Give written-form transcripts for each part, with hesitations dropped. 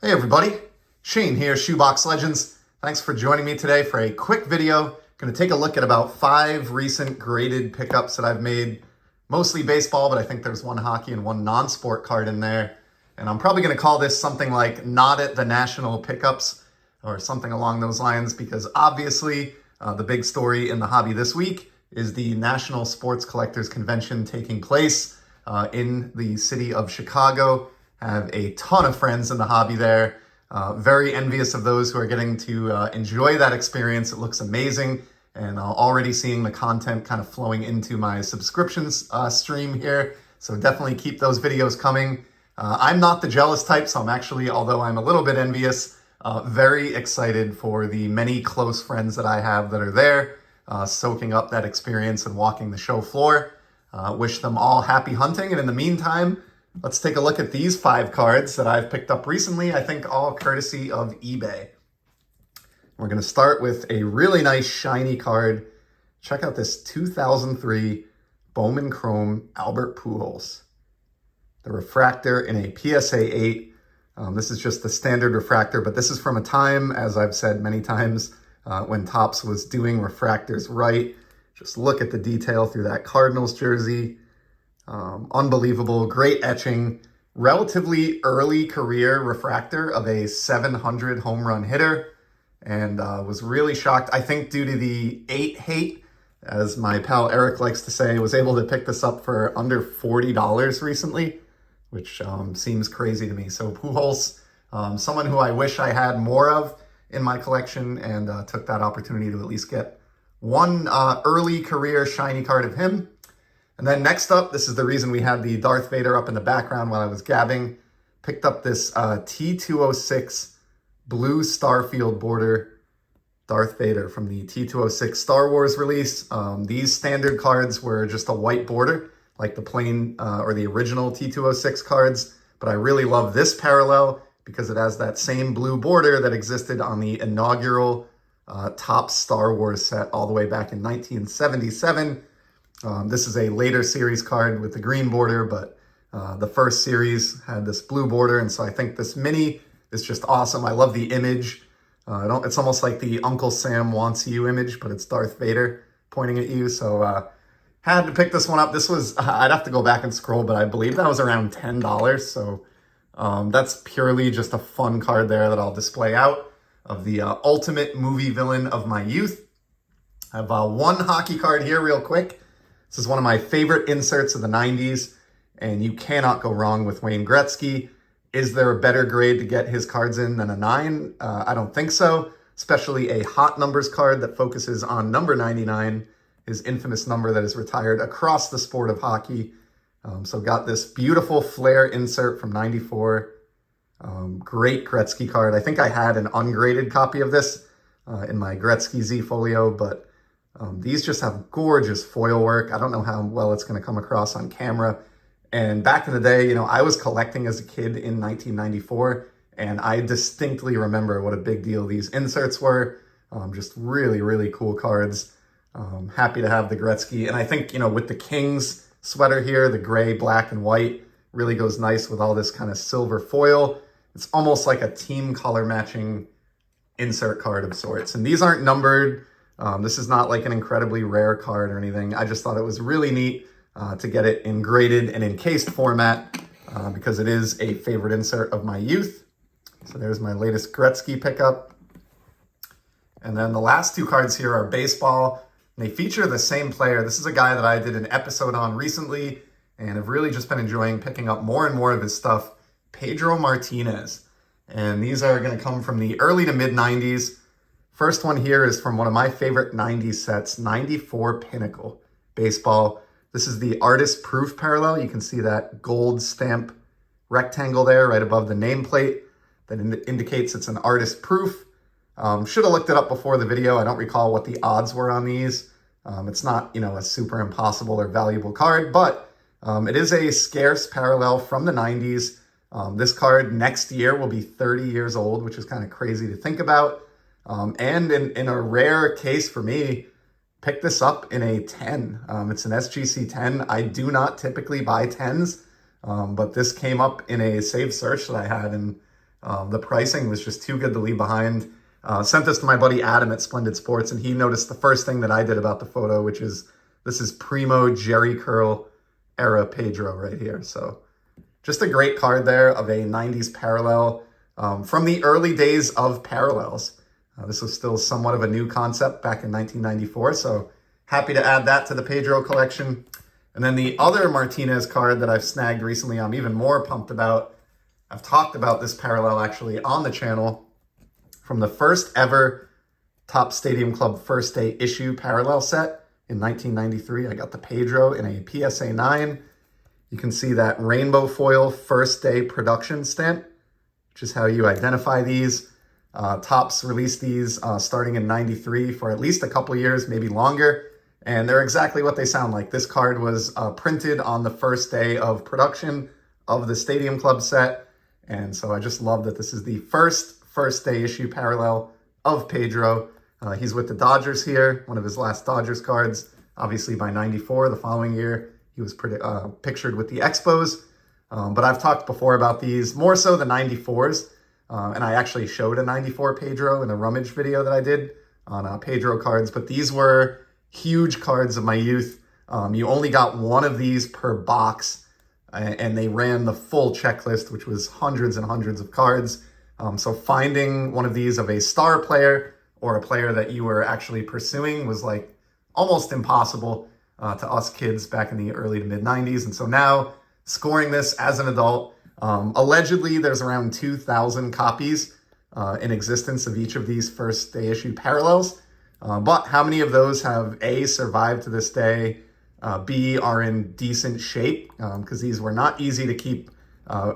Hey everybody, Shane here, Shoebox Legends. Thanks for joining me today for a quick video. Going to take a look at about 5 recent graded pickups that I've made. Mostly baseball, but I think there's one hockey and one non-sport card in there. And I'm probably going to call this something like Not at the National Pickups or something along those lines, because obviously the big story in the hobby this week is the National Sports Collectors Convention taking place in the city of Chicago. I have a ton of friends in the hobby there. Very envious of those who are getting to enjoy that experience. It looks amazing, and already seeing the content kind of flowing into my subscriptions stream here. So definitely keep those videos coming. I'm not the jealous type, so I'm actually, although I'm a little bit envious, very excited for the many close friends that I have that are there, soaking up that experience and walking the show floor. Wish them all happy hunting, and in the meantime, let's take a look at these 5 cards that I've picked up recently, I think all courtesy of eBay. We're going to start with a really nice shiny card. Check out this 2003 Bowman Chrome Albert Pujols. The refractor in a PSA 8. This is just the standard refractor, but this is from a time, as I've said many times, when Topps was doing refractors right. Just look at the detail through that Cardinals jersey. Unbelievable, great etching, relatively early career refractor of a 700 home run hitter, and was really shocked, I think due to the 8 hate, as my pal Eric likes to say, was able to pick this up for under $40 recently, which seems crazy to me. So Pujols, someone who I wish I had more of in my collection, and took that opportunity to at least get one early career shiny card of him. And then next up, this is the reason we had the Darth Vader up in the background while I was gabbing. Picked up this T206 blue Starfield border Darth Vader from the T206 Star Wars release. These standard cards were just a white border, like the plain or the original T206 cards. But I really love this parallel because it has that same blue border that existed on the inaugural Topps Star Wars set all the way back in 1977. This is a later series card with the green border, but the first series had this blue border, and so I think this mini is just awesome. I love the image. It's almost like the Uncle Sam wants you image, but it's Darth Vader pointing at you, so had to pick this one up. This was, I'd have to go back and scroll, but I believe that was around $10, so that's purely just a fun card there that I'll display out of the ultimate movie villain of my youth. I have one hockey card here real quick. This is one of my favorite inserts of the 90s, and you cannot go wrong with Wayne Gretzky. Is there a better grade to get his cards in than a 9? I don't think so, especially a hot numbers card that focuses on number 99, his infamous number that is retired across the sport of hockey. So got this beautiful Flair insert from 94. Great Gretzky card. I think I had an ungraded copy of this in my Gretzky Z folio, but these just have gorgeous foil work. I don't know how well it's going to come across on camera. And back in the day, I was collecting as a kid in 1994, and I distinctly remember what a big deal these inserts were. Just really, really cool cards. Happy to have the Gretzky. And I think, with the Kings sweater here, the gray, black, and white really goes nice with all this kind of silver foil. It's almost like a team color matching insert card of sorts. And these aren't numbered. This is not like an incredibly rare card or anything. I just thought it was really neat to get it in graded and encased format because it is a favorite insert of my youth. So there's my latest Gretzky pickup. And then the last 2 cards here are baseball. And they feature the same player. This is a guy that I did an episode on recently and have really just been enjoying picking up more and more of his stuff, Pedro Martinez. And these are going to come from the early to mid 90s. First one here is from one of my favorite 90s sets, 94 Pinnacle Baseball. This is the artist proof parallel. You can see that gold stamp rectangle there right above the nameplate that indicates it's an artist proof. Should have looked it up before the video. I don't recall what the odds were on these. It's not, a super impossible or valuable card, but it is a scarce parallel from the 90s. This card next year will be 30 years old, which is kind of crazy to think about. And in a rare case for me, pick this up in a 10. It's an SGC 10. I do not typically buy 10s, but this came up in a saved search that I had, and The pricing was just too good to leave behind. Sent this to my buddy Adam at Splendid Sports, and he noticed the first thing that I did about the photo, which is this is primo Jerry Curl era Pedro right here. So just a great card there of a 90s parallel from the early days of parallels. This was still somewhat of a new concept back in 1994, so happy to add that to the Pedro collection. And then the other Martinez card that I've snagged recently, I'm even more pumped about. I've talked about this parallel actually on the channel. From the first ever Topps Stadium Club first day issue parallel set in 1993, I got the Pedro in a PSA 9. You can see that rainbow foil first day production stamp, which is how you identify these. Topps released these starting in 93 for at least a couple years, maybe longer. And they're exactly what they sound like. This card was printed on the first day of production of the Stadium Club set. And so I just love that this is the first day issue parallel of Pedro. He's with the Dodgers here, one of his last Dodgers cards. Obviously by 94, the following year, he was pictured with the Expos. But I've talked before about these, more so the 94s. And I actually showed a 94 Pedro in a rummage video that I did on Pedro cards. But these were huge cards of my youth. You only got one of these per box, and they ran the full checklist, which was hundreds and hundreds of cards. So finding one of these of a star player or a player that you were actually pursuing was like almost impossible to us kids back in the early to mid 90s. And so now scoring this as an adult, allegedly there's around 2,000 copies in existence of each of these first day issue parallels. But how many of those have A, survived to this day, B, are in decent shape? Because these were not easy to keep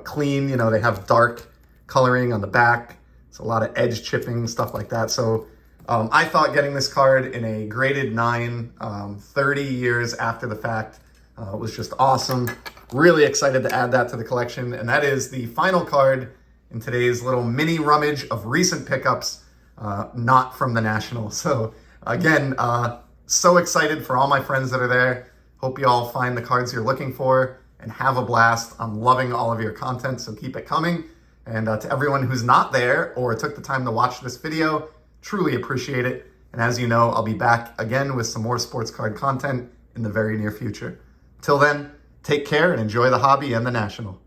clean. You know, they have dark coloring on the back. It's a lot of edge chipping, stuff like that. So I thought getting this card in a graded 9, 30 years after the fact, was just awesome. Really excited to add that to the collection. And that is the final card in today's little mini rummage of recent pickups, not from the National. So again, so excited for all my friends that are there. Hope you all find the cards you're looking for and have a blast. I'm loving all of your content, so keep it coming. And to everyone who's not there or took the time to watch this video, truly appreciate it. And as you know, I'll be back again with some more sports card content in the very near future. Till then, take care and enjoy the hobby and the National.